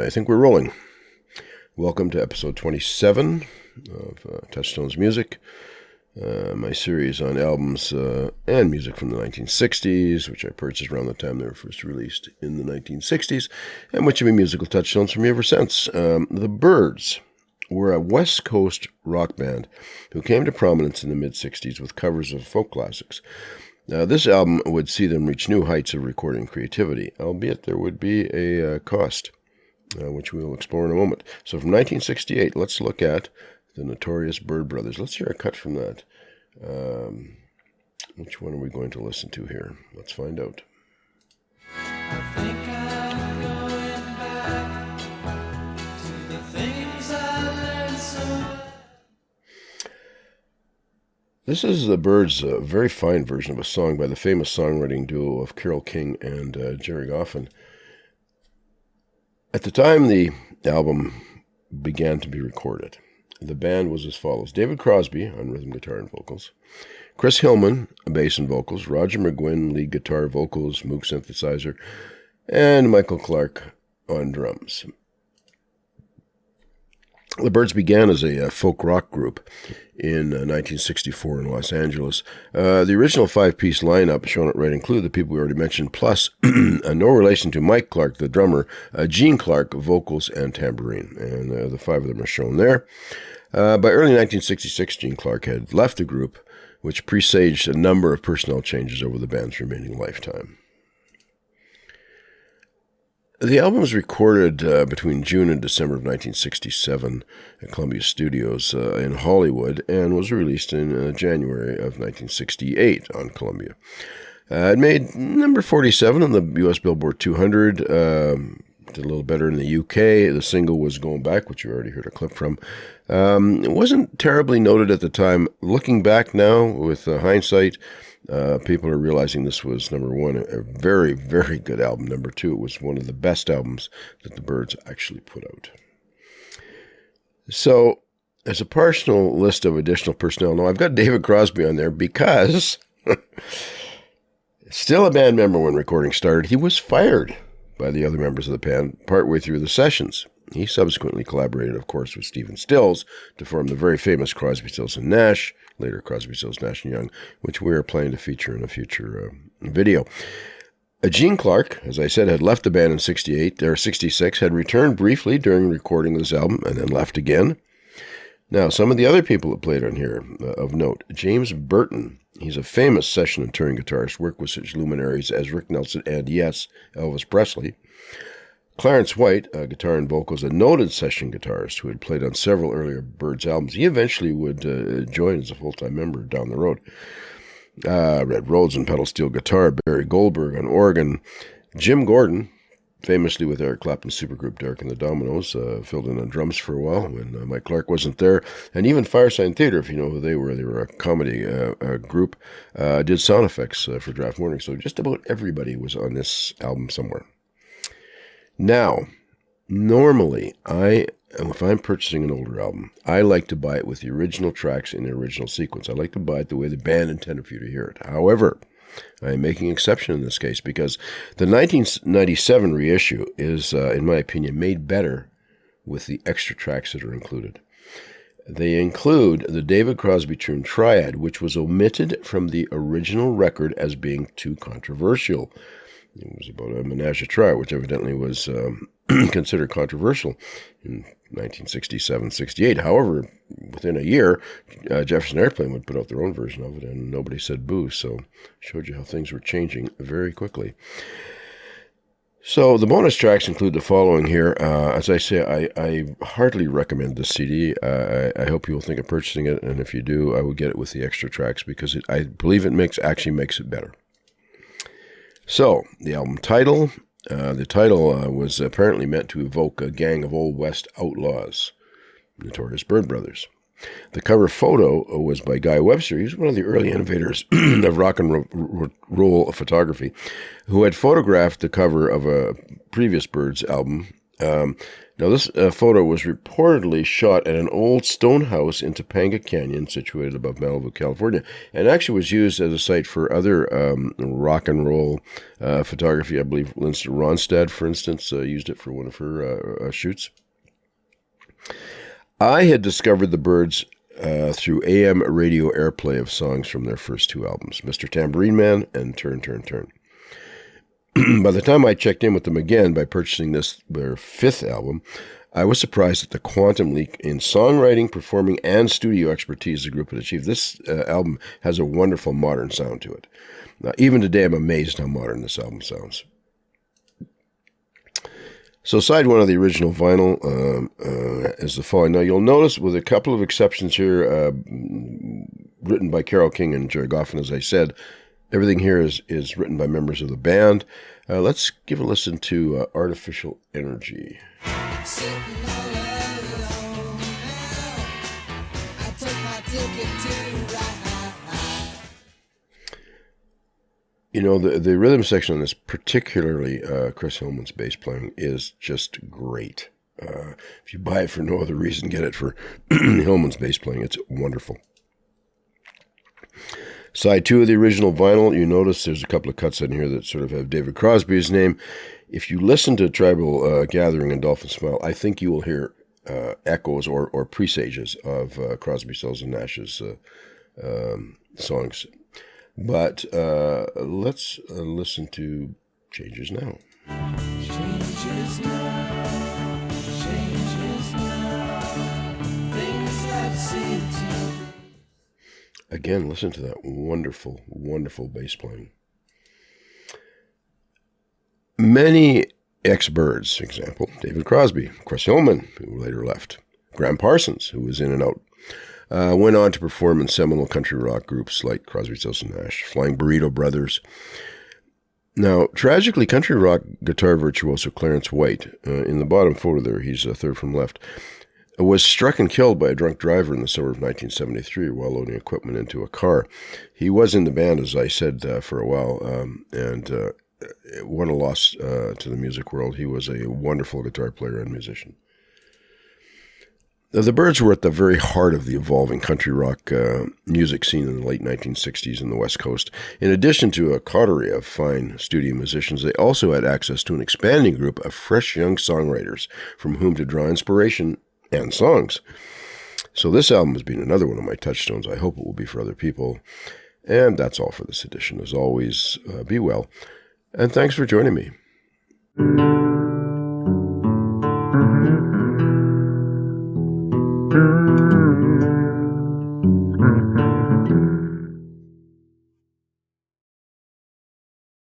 I think we're rolling. Welcome to episode 27 of Touchstone's Music, my series on albums and music from the 1960s, which I purchased around the time they were first released in the 1960s, and which have been musical touchstones for me ever since. The Byrds were a West Coast rock band who came to prominence in the mid-60s with covers of folk classics. This album would see them reach new heights of recording creativity, albeit there would be a cost, which we will explore in a moment. So from 1968, let's look at the Notorious Byrd Brothers. Let's hear a cut from that. Which one are we going to listen to here? Let's find out. I think I'm going back to the things I learned so well. This is the Byrds' very fine version of a song by the famous songwriting duo of Carole King and Jerry Goffin. At the time the album began to be recorded, the band was as follows: David Crosby on rhythm guitar and vocals, Chris Hillman, bass and vocals, Roger McGuinn, lead guitar, vocals, Moog synthesizer, and Michael Clark on drums. The Byrds began as a folk rock group in 1964 in Los Angeles. The original five-piece lineup shown at right included the people we already mentioned, plus no relation to Mike Clark, the drummer, Gene Clark, vocals and tambourine. And the five of them are shown there. By early 1966, Gene Clark had left the group, which presaged a number of personnel changes over the band's remaining lifetime. The album was recorded between June and December of 1967 at Columbia Studios in Hollywood and was released in January of 1968 on Columbia. It made number 47 on the U.S. Billboard 200, did a little better in the UK. The single was Going Back, which you already heard a clip from. It wasn't terribly noted at the time. Looking back now with hindsight, people are realizing this was, number one, a very, very good album. Number two, it was one of the best albums that the Byrds actually put out. So, as a partial list of additional personnel, now I've got David Crosby on there because, still a band member when recording started, he was fired by the other members of the band partway through the sessions. He subsequently collaborated, of course, with Stephen Stills to form the very famous Crosby, Stills & Nash, later Crosby, Stills, Nash & Young, which we are planning to feature in a future video. Gene Clark, as I said, had left the band in 66, had returned briefly during recording of this album, and then left again. Now, some of the other people that played on here of note: James Burton. He's a famous session and touring guitarist, worked with such luminaries as Rick Nelson and, yes, Elvis Presley. Clarence White, guitar and vocals, a noted session guitarist who had played on several earlier Byrds albums. He eventually would join as a full-time member down the road. Red Rhodes and pedal steel guitar, Barry Goldberg on organ. Jim Gordon, famously with Eric Clapton's supergroup Derek and the Dominoes, filled in on drums for a while when Mike Clark wasn't there. And even Fireside Theater, if you know who they were a comedy group, did sound effects for Draft Morning. So just about everybody was on this album somewhere. Now, normally, if I'm purchasing an older album, I like to buy it with the original tracks in the original sequence. I like to buy it the way the band intended for you to hear it. However, I am making exception in this case because the 1997 reissue is, in my opinion, made better with the extra tracks that are included. They include the David Crosby Tune Triad, which was omitted from the original record as being too controversial. It was about a menage a trois, which evidently was considered controversial in 1967-68. However, within a year, Jefferson Airplane would put out their own version of it, and nobody said boo, so showed you how things were changing very quickly. So the bonus tracks include the following here. As I say, I heartily recommend this CD. I hope you'll think of purchasing it, and if you do, I would get it with the extra tracks because I believe it actually makes it better. So, the album title. The title was apparently meant to evoke a gang of Old West outlaws, Notorious Byrd Brothers. The cover photo was by Guy Webster. He was one of the early innovators of rock and roll photography, who had photographed the cover of a previous Byrds album Now, this photo was reportedly shot at an old stone house in Topanga Canyon, situated above Malibu, California, and actually was used as a site for other rock and roll photography. I believe Lindsay Ronstadt, for instance, used it for one of her shoots. I had discovered the Byrds through AM radio airplay of songs from their first two albums, Mr. Tambourine Man and Turn, Turn, Turn. By the time I checked in with them again by purchasing their fifth album, I was surprised at the quantum leap in songwriting, performing, and studio expertise the group had achieved. This album has a wonderful modern sound to it. Now, even today, I'm amazed how modern this album sounds. So side one of the original vinyl is the following. Now, you'll notice, with a couple of exceptions here, written by Carole King and Jerry Goffin, as I said, everything here is written by members of the band. Let's give a listen to Artificial Energy. Sitting all alone now. I took my ticket to ride. You know, the rhythm section on this, particularly Chris Hillman's bass playing, is just great. If you buy it for no other reason, get it for Hillman's bass playing. It's wonderful. Side two of the original vinyl, you notice there's a couple of cuts in here that sort of have David Crosby's name. If you listen to Tribal Gathering and Dolphin Smile, I think you will hear echoes or presages of Crosby, Stills, and Nash's songs. But let's listen to Changes Now. Changes now, changes now, things that seem to. Again, listen to that wonderful, wonderful bass playing. Many ex-Byrds, for example, David Crosby, Chris Hillman, who later left, Graham Parsons, who was in and out, went on to perform in seminal country rock groups like Crosby, Stills, and Nash, Flying Burrito Brothers. Now, tragically, country rock guitar virtuoso Clarence White, in the bottom photo there, he's third from left, was struck and killed by a drunk driver in the summer of 1973 while loading equipment into a car. He was in the band, as I said, for a while, and what a loss to the music world. He was a wonderful guitar player and musician. Now, the Byrds were at the very heart of the evolving country rock music scene in the late 1960s in the West Coast. In addition to a coterie of fine studio musicians, they also had access to an expanding group of fresh young songwriters from whom to draw inspiration and songs. So this album has been another one of my touchstones. I hope it will be for other people. And that's all for this edition. As always, be well. And thanks for joining me.